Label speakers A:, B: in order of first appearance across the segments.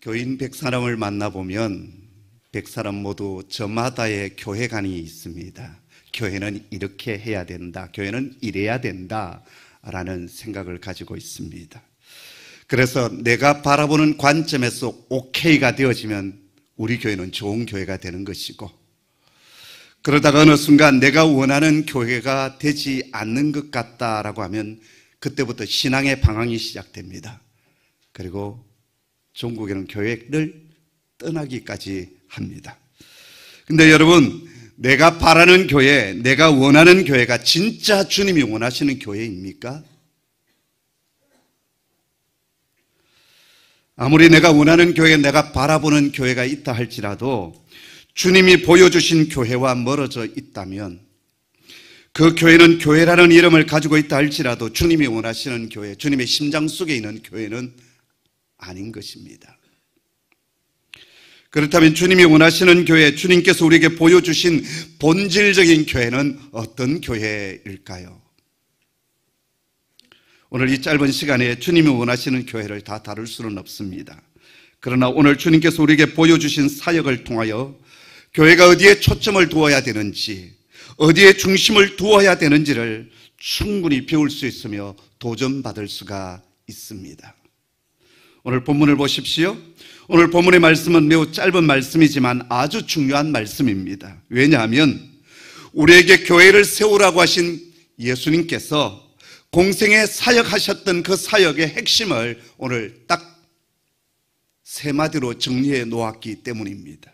A: 교인 100사람을 만나보면 100사람 모두 저마다의 교회관이 있습니다. 교회는 이렇게 해야 된다, 교회는 이래야 된다 라는 생각을 가지고 있습니다. 그래서 내가 바라보는 관점에서 오케이가 되어지면 우리 교회는 좋은 교회가 되는 것이고, 그러다가 어느 순간 내가 원하는 교회가 되지 않는 것 같다라고 하면 그때부터 신앙의 방황이 시작됩니다. 그리고 종국에는 교회를 떠나기까지 합니다. 근데 여러분, 내가 바라는 교회, 내가 원하는 교회가 진짜 주님이 원하시는 교회입니까? 아무리 내가 원하는 교회, 내가 바라보는 교회가 있다 할지라도 주님이 보여주신 교회와 멀어져 있다면, 그 교회는 교회라는 이름을 가지고 있다 할지라도 주님이 원하시는 교회, 주님의 심장 속에 있는 교회는 아닌 것입니다. 그렇다면 주님이 원하시는 교회, 주님께서 우리에게 보여주신 본질적인 교회는 어떤 교회일까요? 오늘 이 짧은 시간에 주님이 원하시는 교회를 다 다룰 수는 없습니다. 그러나 오늘 주님께서 우리에게 보여주신 사역을 통하여 교회가 어디에 초점을 두어야 되는지, 어디에 중심을 두어야 되는지를 충분히 배울 수 있으며 도전받을 수가 있습니다. 오늘 본문을 보십시오. 오늘 본문의 말씀은 매우 짧은 말씀이지만 아주 중요한 말씀입니다. 왜냐하면 우리에게 교회를 세우라고 하신 예수님께서 공생에 사역하셨던 그 사역의 핵심을 오늘 딱 세 마디로 정리해 놓았기 때문입니다.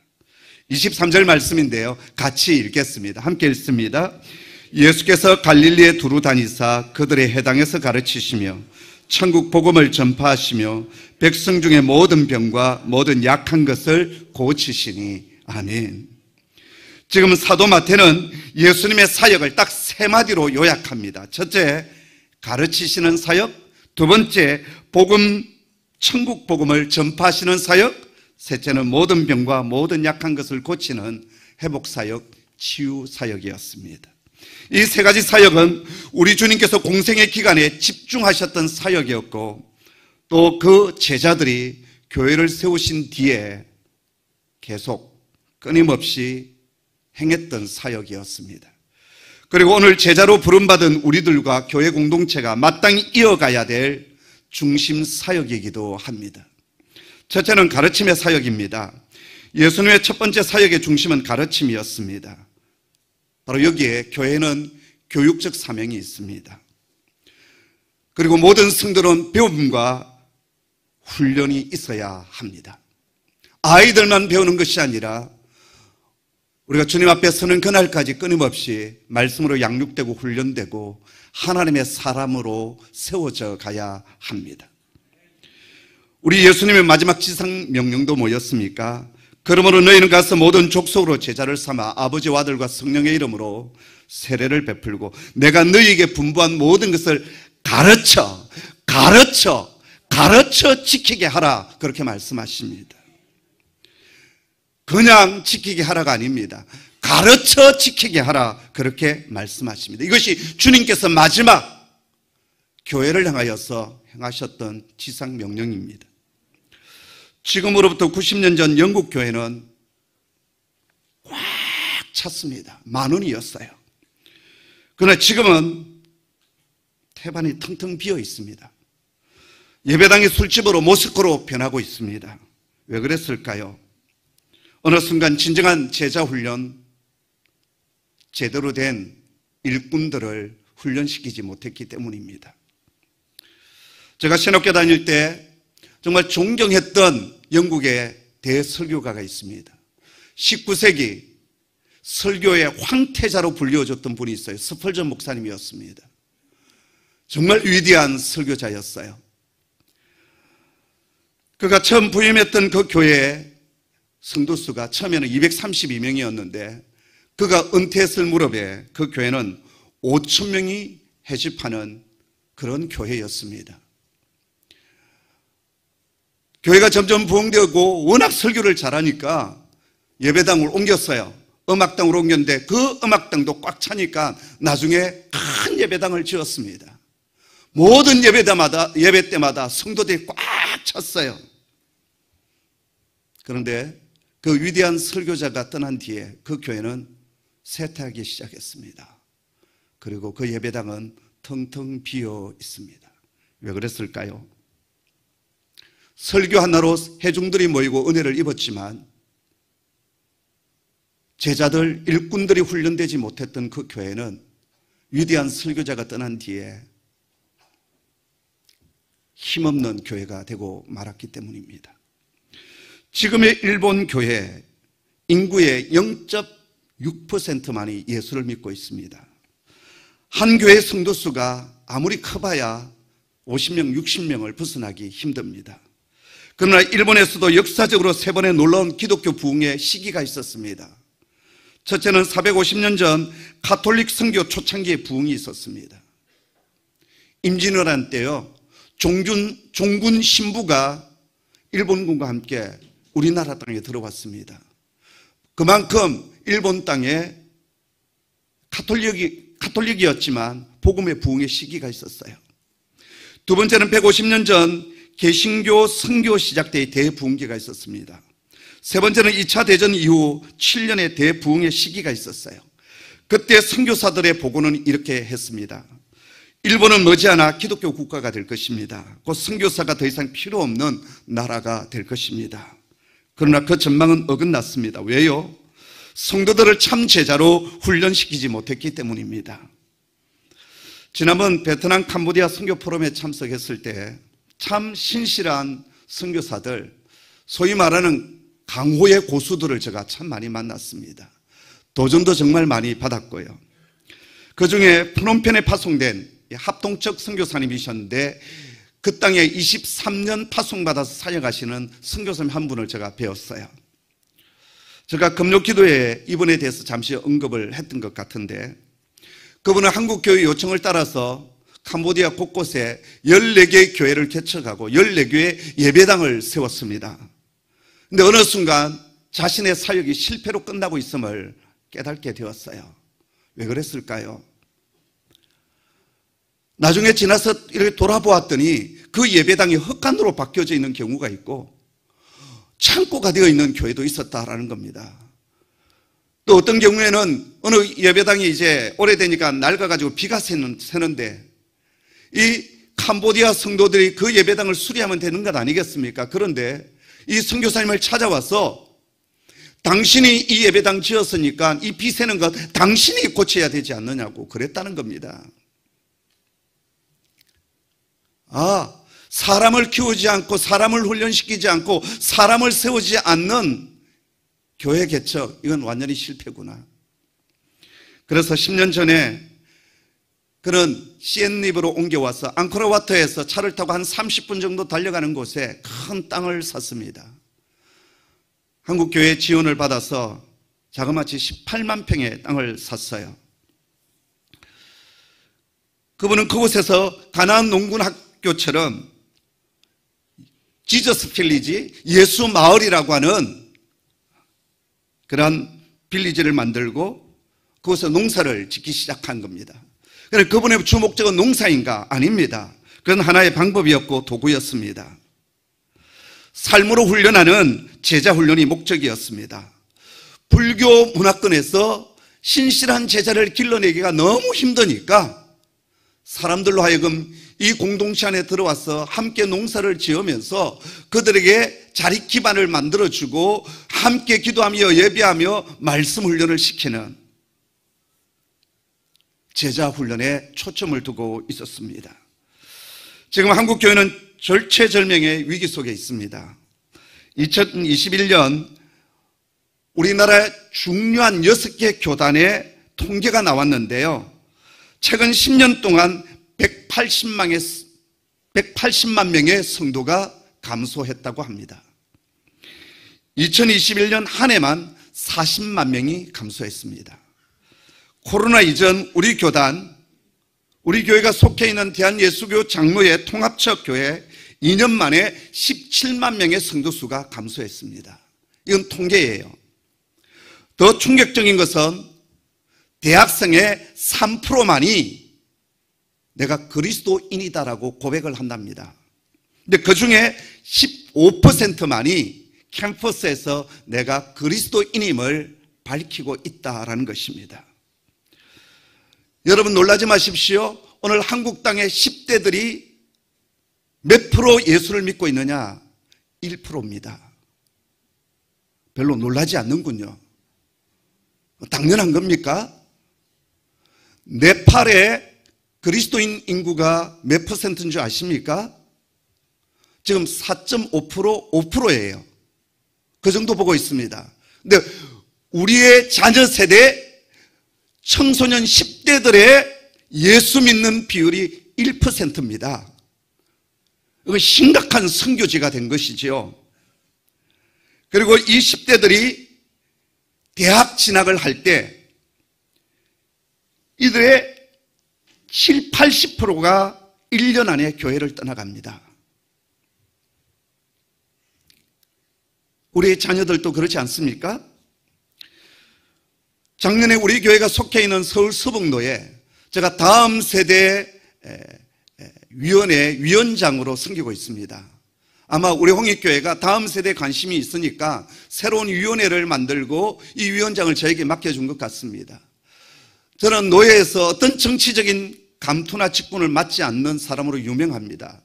A: 23절 말씀인데요, 같이 읽겠습니다. 함께 읽습니다. 예수께서 갈릴리에 두루 다니사 그들의 회당에서 가르치시며 천국 복음을 전파하시며 백성 중에 모든 병과 모든 약한 것을 고치시니. 아멘. 지금 사도 마태는 예수님의 사역을 딱 세 마디로 요약합니다. 첫째, 가르치시는 사역. 두 번째, 천국 복음을 전파하시는 사역. 셋째는 모든 병과 모든 약한 것을 고치는 회복 사역, 치유 사역이었습니다. 이 세 가지 사역은 우리 주님께서 공생의 기간에 집중하셨던 사역이었고, 또 그 제자들이 교회를 세우신 뒤에 계속 끊임없이 행했던 사역이었습니다. 그리고 오늘 제자로 부름받은 우리들과 교회 공동체가 마땅히 이어가야 될 중심 사역이기도 합니다. 첫째는 가르침의 사역입니다. 예수님의 첫 번째 사역의 중심은 가르침이었습니다. 바로 여기에 교회는 교육적 사명이 있습니다. 그리고 모든 성도는 배움과 훈련이 있어야 합니다. 아이들만 배우는 것이 아니라 우리가 주님 앞에 서는 그날까지 끊임없이 말씀으로 양육되고 훈련되고 하나님의 사람으로 세워져 가야 합니다. 우리 예수님의 마지막 지상 명령도 뭐였습니까? 그러므로 너희는 가서 모든 족속으로 제자를 삼아 아버지와 아들과 성령의 이름으로 세례를 베풀고 내가 너희에게 분부한 모든 것을 가르쳐 지키게 하라, 그렇게 말씀하십니다. 그냥 지키게 하라가 아닙니다. 가르쳐 지키게 하라, 그렇게 말씀하십니다. 이것이 주님께서 마지막 교회를 향하여서 행하셨던 지상 명령입니다. 지금으로부터 90년 전 영국 교회는 꽉 찼습니다. 만원이었어요. 그러나 지금은 태반이 텅텅 비어 있습니다. 예배당이 술집으로 모스크로 변하고 있습니다. 왜 그랬을까요? 어느 순간 진정한 제자 훈련, 제대로 된 일꾼들을 훈련시키지 못했기 때문입니다. 제가 신학교 다닐 때 정말 존경했던 영국의 대설교가가 있습니다. 19세기 설교의 황태자로 불리워졌던 분이 있어요. 스펄전 목사님이었습니다. 정말 위대한 설교자였어요. 그가 처음 부임했던 그 교회의 성도수가 처음에는 232명이었는데 그가 은퇴했을 무렵에 그 교회는 5,000명이 회집하는 그런 교회였습니다. 교회가 점점 부흥되고 워낙 설교를 잘하니까 예배당을 옮겼어요. 음악당으로 옮겼는데 그 음악당도 꽉 차니까 나중에 큰 예배당을 지었습니다. 모든 예배 때마다 성도들이 꽉 찼어요. 그런데 그 위대한 설교자가 떠난 뒤에 그 교회는 쇠퇴하기 시작했습니다. 그리고 그 예배당은 텅텅 비어 있습니다. 왜 그랬을까요? 설교 하나로 회중들이 모이고 은혜를 입었지만 제자들, 일꾼들이 훈련되지 못했던 그 교회는 위대한 설교자가 떠난 뒤에 힘없는 교회가 되고 말았기 때문입니다. 지금의 일본 교회 인구의 0.6%만이 예수를 믿고 있습니다. 한 교회 성도수가 아무리 커봐야 50명, 60명을 벗어나기 힘듭니다. 그러나 일본에서도 역사적으로 세 번의 놀라운 기독교 부흥의 시기가 있었습니다. 첫째는 450년 전 가톨릭 선교 초창기의 부흥이 있었습니다. 임진왜란 때요, 종군 신부가 일본군과 함께 우리나라 땅에 들어왔습니다. 그만큼 일본 땅에 가톨릭이었지만 복음의 부흥의 시기가 있었어요. 두 번째는 150년 전 개신교 선교 시작 때의 대부흥기가 있었습니다. 세 번째는 2차 대전 이후 7년의 대부흥의 시기가 있었어요. 그때 선교사들의 보고는 이렇게 했습니다. 일본은 머지않아 기독교 국가가 될 것입니다. 곧 선교사가 더 이상 필요 없는 나라가 될 것입니다. 그러나 그 전망은 어긋났습니다. 왜요? 성도들을 참 제자로 훈련시키지 못했기 때문입니다. 지난번 베트남 캄보디아 선교 포럼에 참석했을 때 참 신실한 선교사들, 소위 말하는 강호의 고수들을 제가 참 많이 만났습니다. 도전도 정말 많이 받았고요. 그 중에 프놈펜에 파송된 합동적 선교사님이셨는데 그 땅에 23년 파송받아서 사역하시는 선교사님 한 분을 제가 배웠어요. 제가 금요기도에 이분에 대해서 잠시 언급을 했던 것 같은데 그분은 한국교회 요청을 따라서 캄보디아 곳곳에 14개의 교회를 개척하고 14개의 예배당을 세웠습니다. 근데 어느 순간 자신의 사역이 실패로 끝나고 있음을 깨닫게 되었어요. 왜 그랬을까요? 나중에 지나서 이렇게 돌아보았더니 그 예배당이 헛간으로 바뀌어져 있는 경우가 있고 창고가 되어 있는 교회도 있었다라는 겁니다. 또 어떤 경우에는 어느 예배당이 이제 오래되니까 낡아가지고 비가 새는데 이 캄보디아 성도들이 그 예배당을 수리하면 되는 것 아니겠습니까? 그런데 이 선교사님을 찾아와서 당신이 이 예배당 지었으니까 이 비 새는 것 당신이 고쳐야 되지 않느냐고 그랬다는 겁니다. 사람을 키우지 않고 사람을 훈련시키지 않고 사람을 세우지 않는 교회 개척, 이건 완전히 실패구나. 그래서 10년 전에 그는 시엔립으로 옮겨와서 앙코르와트에서 차를 타고 한 30분 정도 달려가는 곳에 큰 땅을 샀습니다. 한국교회 지원을 받아서 자그마치 18만 평의 땅을 샀어요. 그분은 그곳에서 가나안 농군학교처럼 지저스 빌리지, 예수 마을이라고 하는 그런 빌리지를 만들고 그곳에 농사를 짓기 시작한 겁니다. 그런데 그분의 주 목적은 농사인가? 아닙니다. 그건 하나의 방법이었고 도구였습니다. 삶으로 훈련하는 제자 훈련이 목적이었습니다. 불교 문화권에서 신실한 제자를 길러내기가 너무 힘드니까 사람들로 하여금 이 공동체 안에 들어와서 함께 농사를 지으면서 그들에게 자립 기반을 만들어주고 함께 기도하며 예배하며 말씀 훈련을 시키는 제자 훈련에 초점을 두고 있었습니다. 지금 한국교회는 절체절명의 위기 속에 있습니다. 2021년 우리나라 중요한 6개 교단의 통계가 나왔는데요. 최근 10년 동안 180만 명의 성도가 감소했다고 합니다. 2021년 한 해만 40만 명이 감소했습니다. 코로나 이전 우리 교회가 속해 있는 대한예수교 장로회 통합적 교회 2년 만에 17만 명의 성도수가 감소했습니다. 이건 통계예요. 더 충격적인 것은 대학생의 3%만이 내가 그리스도인이다라고 고백을 한답니다. 근데 그 중에 15%만이 캠퍼스에서 내가 그리스도인임을 밝히고 있다라는 것입니다. 여러분 놀라지 마십시오. 오늘 한국 땅의 10대들이 몇 프로 예수를 믿고 있느냐? 1%입니다. 별로 놀라지 않는군요. 당연한 겁니까? 네팔의 그리스도인 인구가 몇 퍼센트인 줄 아십니까? 지금 4.5%, 5%예요. 그 정도 보고 있습니다. 근데 우리의 자녀 세대 청소년 10대들의 예수 믿는 비율이 1%입니다. 이거 심각한 선교지가 된 것이지요. 그리고 이 10대들이 대학 진학을 할 때 이들의 7, 80%가 1년 안에 교회를 떠나갑니다. 우리의 자녀들도 그렇지 않습니까? 작년에 우리 교회가 속해 있는 서울 서북로에 제가 다음 세대 위원회 위원장으로 섬기고 있습니다. 아마 우리 홍익교회가 다음 세대에 관심이 있으니까 새로운 위원회를 만들고 이 위원장을 저에게 맡겨준 것 같습니다. 저는 노예에서 어떤 정치적인 감투나 직분을 맡지 않는 사람으로 유명합니다.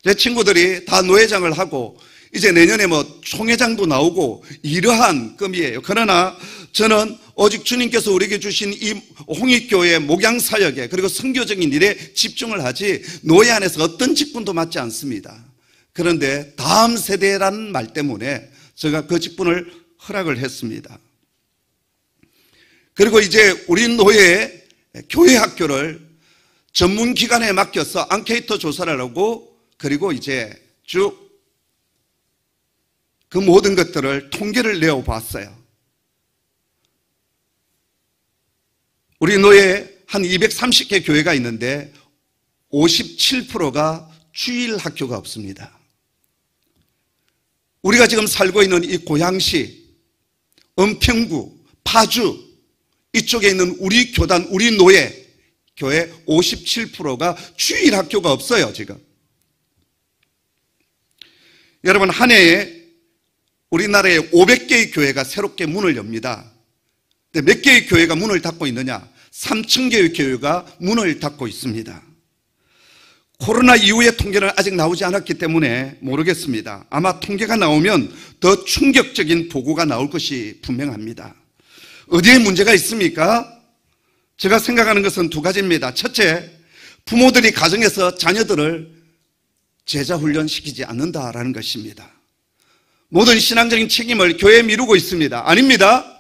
A: 제 친구들이 다 노회장을 하고 이제 내년에 총회장도 나오고 이러한 급이에요. 그러나 저는 오직 주님께서 우리에게 주신 이 홍익교회의 목양사역에 그리고 선교적인 일에 집중을 하지 노예 안에서 어떤 직분도 맡지 않습니다. 그런데 다음 세대라는 말 때문에 제가 그 직분을 허락을 했습니다. 그리고 이제 우리 노예의 교회 학교를 전문기관에 맡겨서 앙케이터 조사를 하고 그리고 이제 쭉 그 모든 것들을 통계를 내어봤어요. 우리 노예에 한 230개 교회가 있는데 57%가 주일 학교가 없습니다. 우리가 지금 살고 있는 이 고양시, 은평구, 파주 이쪽에 있는 우리 교단, 우리 노예 교회 57%가 주일 학교가 없어요, 지금. 여러분, 한 해에 우리나라에 500개의 교회가 새롭게 문을 엽니다. 근데 몇 개의 교회가 문을 닫고 있느냐? 3,000개의 교회가 문을 닫고 있습니다. 코로나 이후의 통계는 아직 나오지 않았기 때문에 모르겠습니다. 아마 통계가 나오면 더 충격적인 보고가 나올 것이 분명합니다. 어디에 문제가 있습니까? 제가 생각하는 것은 두 가지입니다. 첫째, 부모들이 가정에서 자녀들을 제자훈련시키지 않는다라는 것입니다. 모든 신앙적인 책임을 교회에 미루고 있습니다. 아닙니다.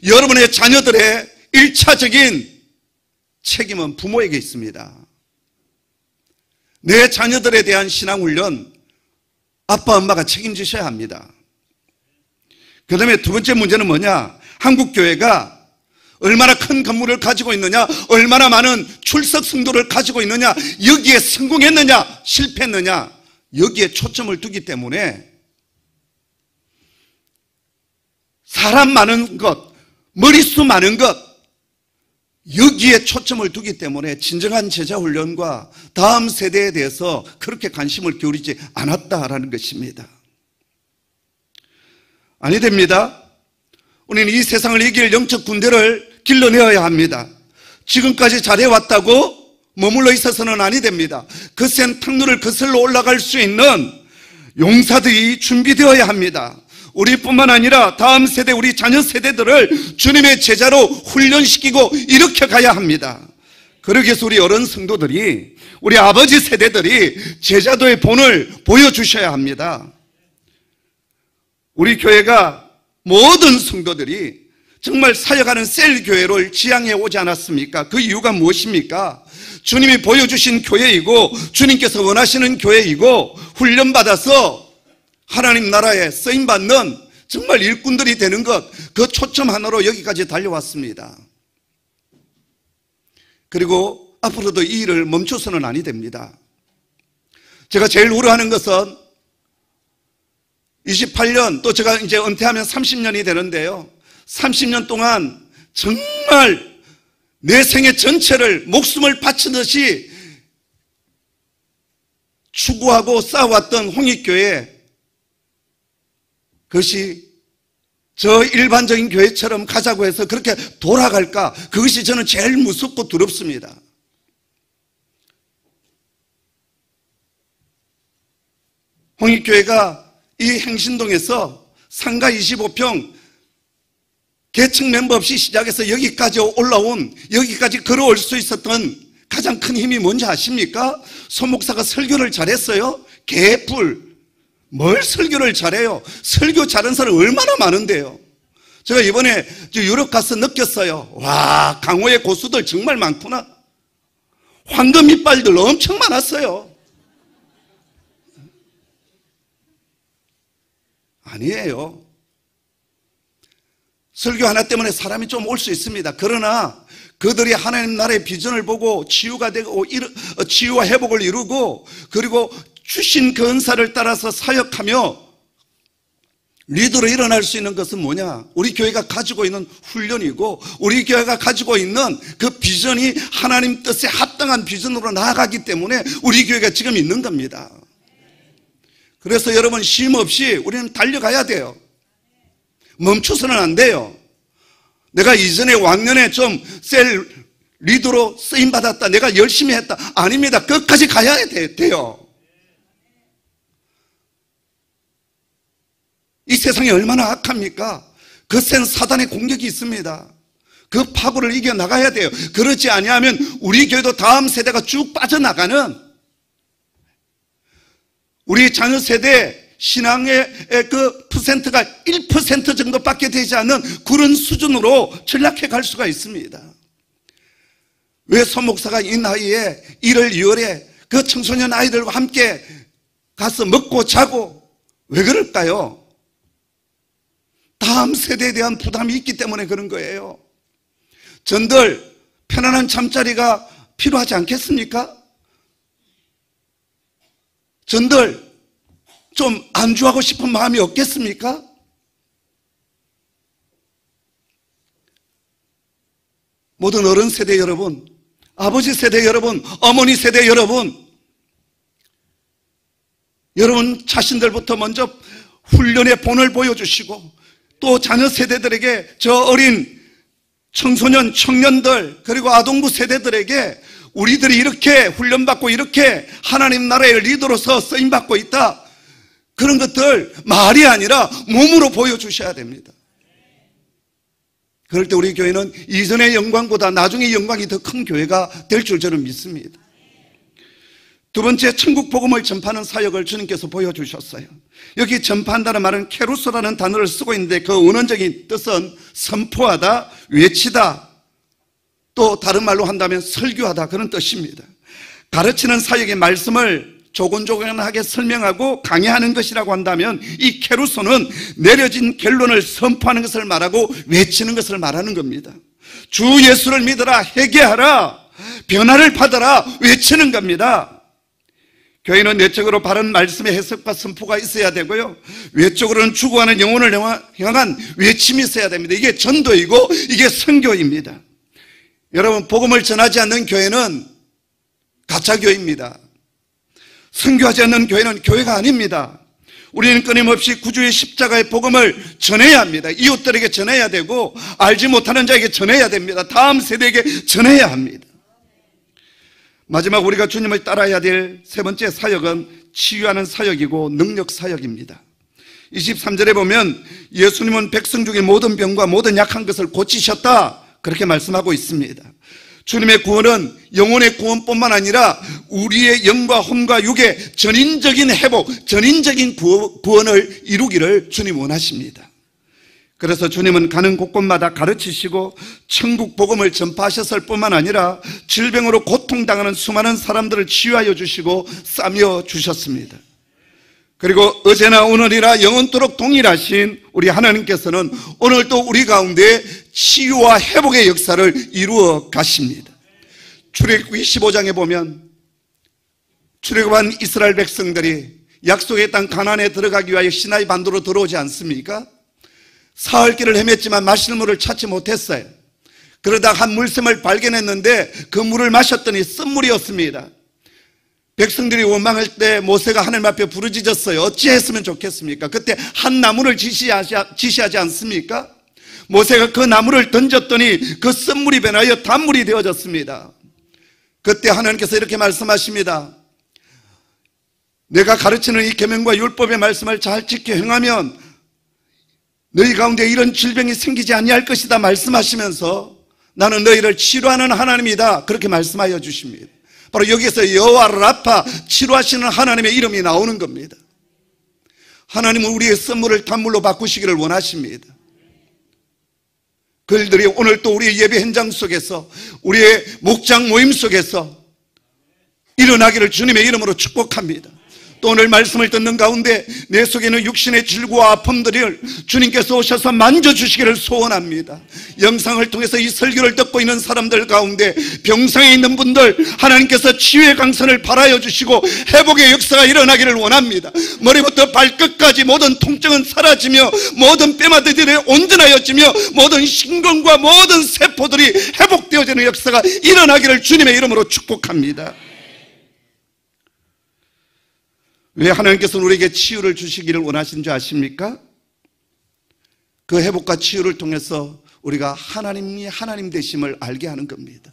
A: 여러분의 자녀들의 1차적인 책임은 부모에게 있습니다. 내 자녀들에 대한 신앙훈련 아빠 엄마가 책임지셔야 합니다. 그 다음에 두 번째 문제는 뭐냐? 한국교회가 얼마나 큰 건물을 가지고 있느냐, 얼마나 많은 출석 성도를 가지고 있느냐, 여기에 성공했느냐 실패했느냐 여기에 초점을 두기 때문에 사람 많은 것, 머릿수 많은 것 여기에 초점을 두기 때문에 진정한 제자훈련과 다음 세대에 대해서 그렇게 관심을 기울이지 않았다라는 것입니다. 아니 됩니다. 우리는 이 세상을 이길 영적 군대를 길러내어야 합니다. 지금까지 잘해왔다고 머물러 있어서는 아니 됩니다. 거센 탕로를 거슬러 올라갈 수 있는 용사들이 준비되어야 합니다. 우리뿐만 아니라 다음 세대, 우리 자녀 세대들을 주님의 제자로 훈련시키고 일으켜 가야 합니다. 그러기 위해서 우리 어른 성도들이, 우리 아버지 세대들이 제자도의 본을 보여주셔야 합니다. 우리 교회가 모든 성도들이 정말 사역하는 셀교회를 지향해 오지 않았습니까? 그 이유가 무엇입니까? 주님이 보여주신 교회이고 주님께서 원하시는 교회이고 훈련받아서 하나님 나라에 쓰임받는 정말 일꾼들이 되는 것, 그 초점 하나로 여기까지 달려왔습니다. 그리고 앞으로도 이 일을 멈춰서는 아니 됩니다. 제가 제일 우려하는 것은 28년, 또 제가 이제 은퇴하면 30년이 되는데요. 30년 동안 정말 내 생애 전체를 목숨을 바치듯이 추구하고 쌓아왔던 홍익교회 그것이 저 일반적인 교회처럼 가자고 해서 그렇게 돌아갈까? 그것이 저는 제일 무섭고 두렵습니다. 홍익교회가 이 행신동에서 상가 25평 계층 멤버 없이 시작해서 여기까지 올라온, 여기까지 걸어올 수 있었던 가장 큰 힘이 뭔지 아십니까? 소 목사가 설교를 잘했어요? 개뿔. 뭘 설교를 잘해요? 설교 잘하는 사람 얼마나 많은데요. 제가 이번에 유럽 가서 느꼈어요. 와, 강호의 고수들 정말 많구나. 황금 이빨들 엄청 많았어요. 아니에요. 설교 하나 때문에 사람이 좀 올 수 있습니다. 그러나 그들이 하나님 나라의 비전을 보고 치유가 되고 치유와 회복을 이루고 그리고 주신 그 은사를 따라서 사역하며 리더로 일어날 수 있는 것은 뭐냐? 우리 교회가 가지고 있는 훈련이고 우리 교회가 가지고 있는 그 비전이 하나님 뜻에 합당한 비전으로 나아가기 때문에 우리 교회가 지금 있는 겁니다. 그래서 여러분 쉼 없이 우리는 달려가야 돼요. 멈춰서는 안 돼요. 내가 이전에 왕년에 좀 셀 리더로 쓰임받았다, 내가 열심히 했다. 아닙니다. 끝까지 가야 돼요. 이 세상이 얼마나 악합니까? 거센 사단의 공격이 있습니다. 그 파고를 이겨나가야 돼요. 그렇지 아니하면 우리 교회도 다음 세대가 쭉 빠져나가는, 우리 자녀 세대 신앙의 그 퍼센트가 1% 정도밖에 되지 않는 그런 수준으로 전락해 갈 수가 있습니다. 왜 소 목사가 이 나이에 1월 2월에 그 청소년 아이들과 함께 가서 먹고 자고 왜 그럴까요? 다음 세대에 대한 부담이 있기 때문에 그런 거예요. 전들 편안한 잠자리가 필요하지 않겠습니까? 전들 좀 안주하고 싶은 마음이 없겠습니까? 모든 어른 세대 여러분, 아버지 세대 여러분, 어머니 세대 여러분, 여러분 자신들부터 먼저 훈련의 본을 보여주시고 또 자녀 세대들에게, 저 어린 청소년, 청년들 그리고 아동부 세대들에게 우리들이 이렇게 훈련받고 이렇게 하나님 나라의 리더로서 쓰임받고 있다, 그런 것들 말이 아니라 몸으로 보여주셔야 됩니다. 그럴 때 우리 교회는 이전의 영광보다 나중의 영광이 더 큰 교회가 될 줄 저는 믿습니다. 두 번째, 천국 복음을 전파하는 사역을 주님께서 보여주셨어요. 여기 전파한다는 말은 케루소라는 단어를 쓰고 있는데 그 원어적인 뜻은 선포하다, 외치다, 또 다른 말로 한다면 설교하다, 그런 뜻입니다. 가르치는 사역의 말씀을 조곤조곤하게 설명하고 강의하는 것이라고 한다면 이 케루소는 내려진 결론을 선포하는 것을 말하고 외치는 것을 말하는 겁니다. 주 예수를 믿어라, 회개하라, 변화를 받아라, 외치는 겁니다. 교회는 내적으로 바른 말씀의 해석과 선포가 있어야 되고요, 외적으로는 추구하는 영혼을 향한 외침이 있어야 됩니다. 이게 전도이고 이게 선교입니다. 여러분, 복음을 전하지 않는 교회는 가짜교회입니다. 선교하지 않는 교회는 교회가 아닙니다. 우리는 끊임없이 구주의 십자가의 복음을 전해야 합니다. 이웃들에게 전해야 되고 알지 못하는 자에게 전해야 됩니다. 다음 세대에게 전해야 합니다. 마지막 우리가 주님을 따라야 될 세 번째 사역은 치유하는 사역이고 능력 사역입니다. 23절에 보면 예수님은 백성 중에 모든 병과 모든 약한 것을 고치셨다, 그렇게 말씀하고 있습니다. 주님의 구원은 영혼의 구원뿐만 아니라 우리의 영과 혼과 육의 전인적인 회복, 전인적인 구원을 이루기를 주님 원하십니다. 그래서 주님은 가는 곳곳마다 가르치시고 천국 복음을 전파하셨을 뿐만 아니라 질병으로 고통당하는 수많은 사람들을 치유하여 주시고 싸매어 주셨습니다. 그리고 어제나 오늘이라 영원토록 동일하신 우리 하나님께서는 오늘도 우리 가운데 치유와 회복의 역사를 이루어 가십니다. 출애굽기 15장에 보면 출애굽한 이스라엘 백성들이 약속의 땅 가나안에 들어가기 위하여 시나이 반도로 들어오지 않습니까? 사흘길을 헤맸지만 마실 물을 찾지 못했어요. 그러다 한 물샘을 발견했는데 그 물을 마셨더니 쓴물이었습니다. 백성들이 원망할 때 모세가 하나님 앞에 부르짖었어요. 어찌했으면 좋겠습니까? 그때 한 나무를 지시하지 않습니까? 모세가 그 나무를 던졌더니 그 쓴물이 변하여 단물이 되어졌습니다. 그때 하나님께서 이렇게 말씀하십니다. 내가 가르치는 이 계명과 율법의 말씀을 잘 지켜 행하면 너희 가운데 이런 질병이 생기지 아니할 것이다 말씀하시면서 나는 너희를 치료하는 하나님이다 그렇게 말씀하여 주십니다. 바로 여기에서 여호와 라파, 치료하시는 하나님의 이름이 나오는 겁니다. 하나님은 우리의 쓴물을 단물로 바꾸시기를 원하십니다. 그 일들이 오늘 또 우리의 예배 현장 속에서, 우리의 목장 모임 속에서 일어나기를 주님의 이름으로 축복합니다. 또 오늘 말씀을 듣는 가운데 내 속에 있는 육신의 질고와 아픔들을 주님께서 오셔서 만져주시기를 소원합니다. 영상을 통해서 이 설교를 듣고 있는 사람들 가운데 병상에 있는 분들 하나님께서 치유의 강선을 발하여 주시고 회복의 역사가 일어나기를 원합니다. 머리부터 발끝까지 모든 통증은 사라지며 모든 뼈마디들이 온전하여지며 모든 신경과 모든 세포들이 회복되어지는 역사가 일어나기를 주님의 이름으로 축복합니다. 왜 하나님께서는 우리에게 치유를 주시기를 원하신 줄 아십니까? 그 회복과 치유를 통해서 우리가 하나님이 하나님 되심을 알게 하는 겁니다.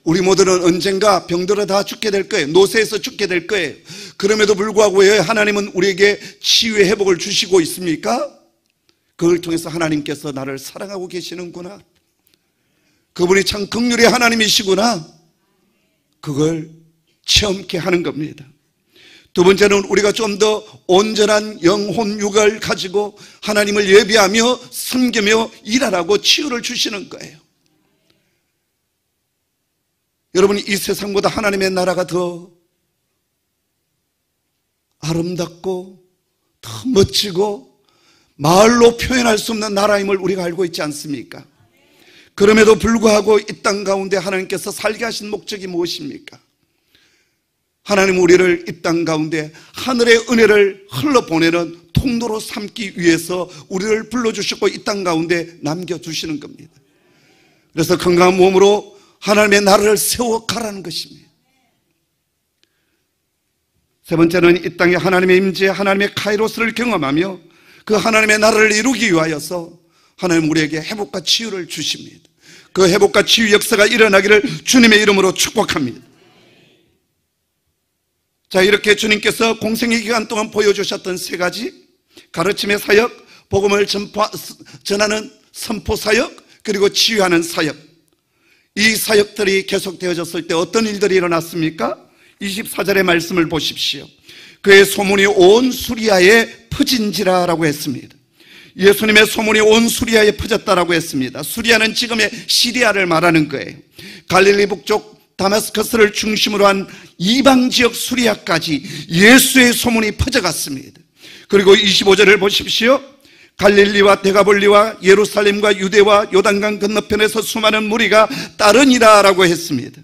A: 우리 모두는 언젠가 병들어 다 죽게 될 거예요. 노쇠해서 죽게 될 거예요. 그럼에도 불구하고 왜 하나님은 우리에게 치유의 회복을 주시고 있습니까? 그걸 통해서 하나님께서 나를 사랑하고 계시는구나, 그분이 참 긍휼의 하나님이시구나, 그걸 체험케 하는 겁니다. 두 번째는 우리가 좀 더 온전한 영혼 육을 가지고 하나님을 예배하며 섬기며 일하라고 치유를 주시는 거예요. 여러분이 이 세상보다 하나님의 나라가 더 아름답고 더 멋지고 말로 표현할 수 없는 나라임을 우리가 알고 있지 않습니까? 그럼에도 불구하고 이 땅 가운데 하나님께서 살게 하신 목적이 무엇입니까? 하나님 우리를 이 땅 가운데 하늘의 은혜를 흘러보내는 통로로 삼기 위해서 우리를 불러주셨고 이 땅 가운데 남겨주시는 겁니다. 그래서 건강한 몸으로 하나님의 나라를 세워가라는 것입니다. 세 번째는 이 땅에 하나님의 임재, 하나님의 카이로스를 경험하며 그 하나님의 나라를 이루기 위하여서 하나님 우리에게 회복과 치유를 주십니다. 그 회복과 치유 역사가 일어나기를 주님의 이름으로 축복합니다. 자, 이렇게 주님께서 공생의 기간 동안 보여주셨던 세 가지, 가르침의 사역, 복음을 전하는 선포 사역, 그리고 치유하는 사역, 이 사역들이 계속되어졌을 때 어떤 일들이 일어났습니까? 24절의 말씀을 보십시오. 그의 소문이 온 수리아에 퍼진지라라고 했습니다. 예수님의 소문이 온 수리아에 퍼졌다라고 했습니다. 수리아는 지금의 시리아를 말하는 거예요. 갈릴리 북쪽 다마스커스를 중심으로 한 이방 지역 수리아까지 예수의 소문이 퍼져갔습니다. 그리고 25절을 보십시오. 갈릴리와 데가볼리와 예루살렘과 유대와 요단강 건너편에서 수많은 무리가 따르니라 라고 했습니다.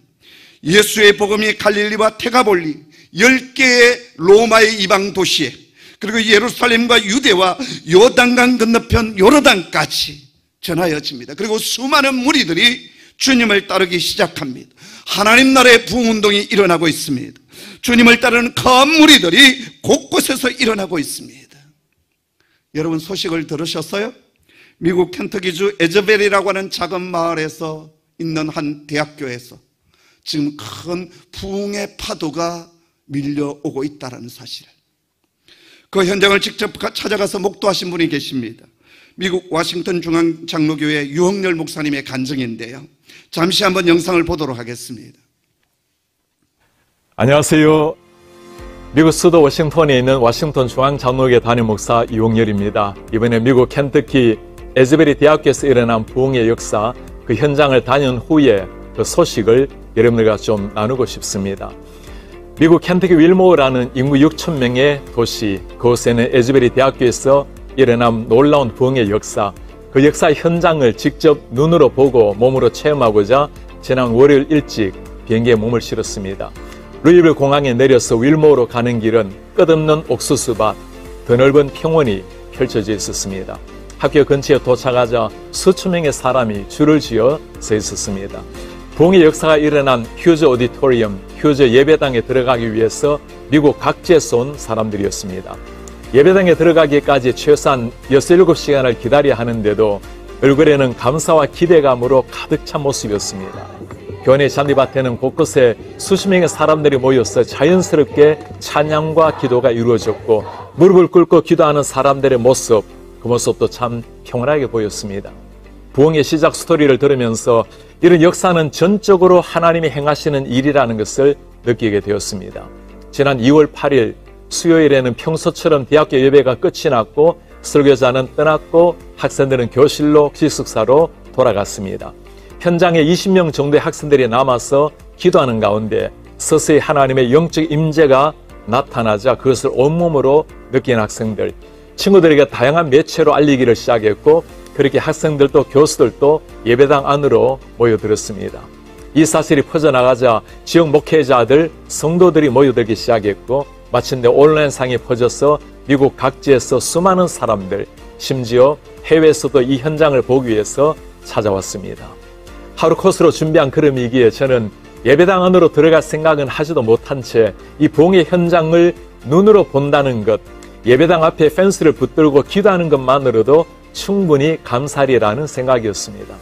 A: 예수의 복음이 갈릴리와 데가볼리 10개의 로마의 이방 도시에, 그리고 예루살렘과 유대와 요단강 건너편 요르단까지 전하여집니다. 그리고 수많은 무리들이 주님을 따르기 시작합니다. 하나님 나라의 부흥운동이 일어나고 있습니다. 주님을 따르는 큰 무리들이 곳곳에서 일어나고 있습니다. 여러분 소식을 들으셨어요? 미국 켄터키주 에즈벨이라고 하는 작은 마을에서 있는 한 대학교에서 지금 큰 부흥의 파도가 밀려오고 있다는 사실을, 그 현장을 직접 찾아가서 목도하신 분이 계십니다. 미국 워싱턴 중앙장로교회 유흥렬 목사님의 간증인데요, 잠시 한번 영상을 보도록 하겠습니다.
B: 안녕하세요. 미국 수도 워싱턴에 있는 워싱턴 중앙장로교회 담임 목사 유흥렬입니다. 이번에 미국 켄터키 에즈베리 대학교에서 일어난 부흥의 역사, 그 현장을 다녀온 후에 그 소식을 여러분들과 좀 나누고 싶습니다. 미국 켄터키 윌모어라는 인구 6,000명의 도시, 그곳에는 에즈베리 대학교에서 일어난 놀라운 부흥의 역사, 그 역사의 현장을 직접 눈으로 보고 몸으로 체험하고자 지난 월요일 일찍 비행기에 몸을 실었습니다. 루이빌 공항에 내려서 윌모어로 가는 길은 끝없는 옥수수밭, 더 넓은 평원이 펼쳐져 있었습니다. 학교 근처에 도착하자 수천 명의 사람이 줄을 지어 서 있었습니다. 부흥의 역사가 일어난 휴즈 오디토리엄, 휴즈 예배당에 들어가기 위해서 미국 각지에서 온 사람들이었습니다. 예배당에 들어가기까지 최소한 6-7시간을 기다려야 하는데도 얼굴에는 감사와 기대감으로 가득 찬 모습이었습니다. 교회 잔디밭에는 곳곳에 수십 명의 사람들이 모여서 자연스럽게 찬양과 기도가 이루어졌고 무릎을 꿇고 기도하는 사람들의 모습, 그 모습도 참 평온하게 보였습니다. 부흥의 시작 스토리를 들으면서 이런 역사는 전적으로 하나님이 행하시는 일이라는 것을 느끼게 되었습니다. 지난 2월 8일 수요일에는 평소처럼 대학교 예배가 끝이 났고 설교자는 떠났고 학생들은 교실로 기숙사로 돌아갔습니다. 현장에 20명 정도의 학생들이 남아서 기도하는 가운데 서서히 하나님의 영적 임재가 나타나자 그것을 온몸으로 느낀 학생들, 친구들에게 다양한 매체로 알리기를 시작했고 그렇게 학생들도 교수들도 예배당 안으로 모여들었습니다. 이 사실이 퍼져나가자 지역 목회자들, 성도들이 모여들기 시작했고 마침내 온라인상에 퍼져서 미국 각지에서 수많은 사람들, 심지어 해외에서도 이 현장을 보기 위해서 찾아왔습니다. 하루 코스로 준비한 걸음이기에 저는 예배당 안으로 들어갈 생각은 하지도 못한 채 이 부흥의 현장을 눈으로 본다는 것, 예배당 앞에 펜스를 붙들고 기도하는 것만으로도 충분히 감사리라는 생각이었습니다.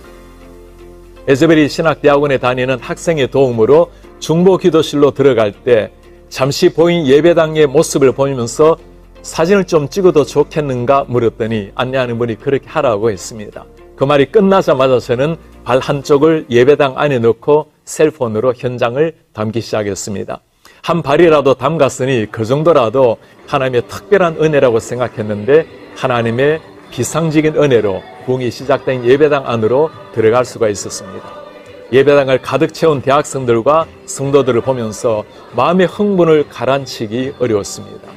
B: 에즈베리 신학대학원에 다니는 학생의 도움으로 중보기도실로 들어갈 때 잠시 보인 예배당의 모습을 보면서 사진을 좀 찍어도 좋겠는가 물었더니 안내하는 분이 그렇게 하라고 했습니다. 그 말이 끝나자마자 저는 발 한쪽을 예배당 안에 넣고 셀폰으로 현장을 담기 시작했습니다. 한 발이라도 담갔으니 그 정도라도 하나님의 특별한 은혜라고 생각했는데 하나님의 비상적인 은혜로 부흥이 시작된 예배당 안으로 들어갈 수가 있었습니다. 예배당을 가득 채운 대학생들과 성도들을 보면서 마음의 흥분을 가라앉히기 어려웠습니다.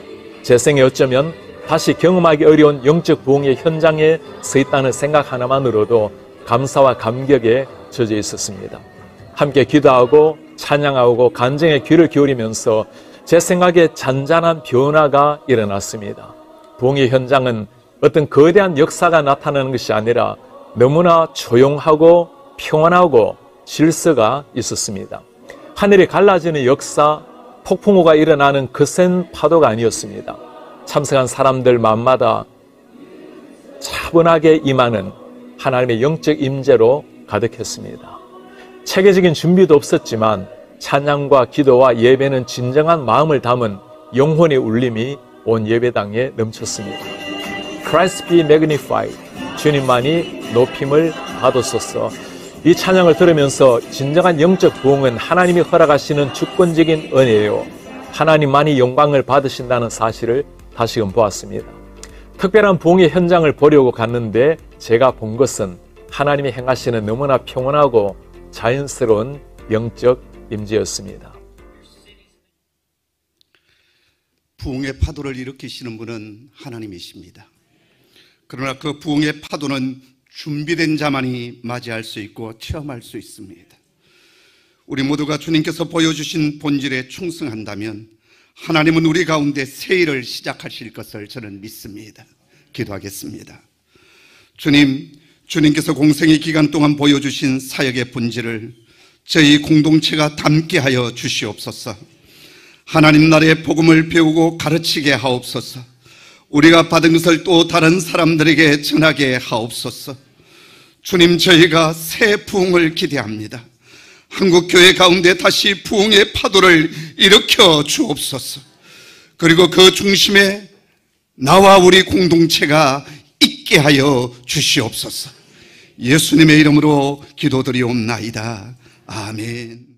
B: 제 생에 어쩌면 다시 경험하기 어려운 영적 부흥의 현장에 서 있다는 생각 하나만으로도 감사와 감격에 젖어 있었습니다. 함께 기도하고 찬양하고 간증에 귀를 기울이면서 제 생각에 잔잔한 변화가 일어났습니다. 부흥의 현장은 어떤 거대한 역사가 나타나는 것이 아니라 너무나 조용하고 평온하고 질서가 있었습니다. 하늘이 갈라지는 역사, 폭풍우가 일어나는 거센 파도가 아니었습니다. 참석한 사람들 마음마다 차분하게 임하는 하나님의 영적 임재로 가득했습니다. 체계적인 준비도 없었지만 찬양과 기도와 예배는 진정한 마음을 담은 영혼의 울림이 온 예배당에 넘쳤습니다. Christ be magnified. 주님만이 높임을 받으소서. 이 찬양을 들으면서 진정한 영적 부흥은 하나님이 허락하시는 주권적인 은혜예요. 하나님만이 영광을 받으신다는 사실을 다시금 보았습니다. 특별한 부흥의 현장을 보려고 갔는데 제가 본 것은 하나님이 행하시는 너무나 평온하고 자연스러운 영적 임재였습니다.
A: 부흥의 파도를 일으키시는 분은 하나님이십니다. 그러나 그 부흥의 파도는 준비된 자만이 맞이할 수 있고 체험할 수 있습니다. 우리 모두가 주님께서 보여주신 본질에 충성한다면 하나님은 우리 가운데 새 일을 시작하실 것을 저는 믿습니다. 기도하겠습니다. 주님께서 공생의 기간 동안 보여주신 사역의 본질을 저희 공동체가 담게 하여 주시옵소서. 하나님 나라의 복음을 배우고 가르치게 하옵소서. 우리가 받은 것을 또 다른 사람들에게 전하게 하옵소서. 주님, 저희가 새 부흥을 기대합니다. 한국교회 가운데 다시 부흥의 파도를 일으켜 주옵소서. 그리고 그 중심에 나와 우리 공동체가 있게 하여 주시옵소서. 예수님의 이름으로 기도드리옵나이다. 아멘.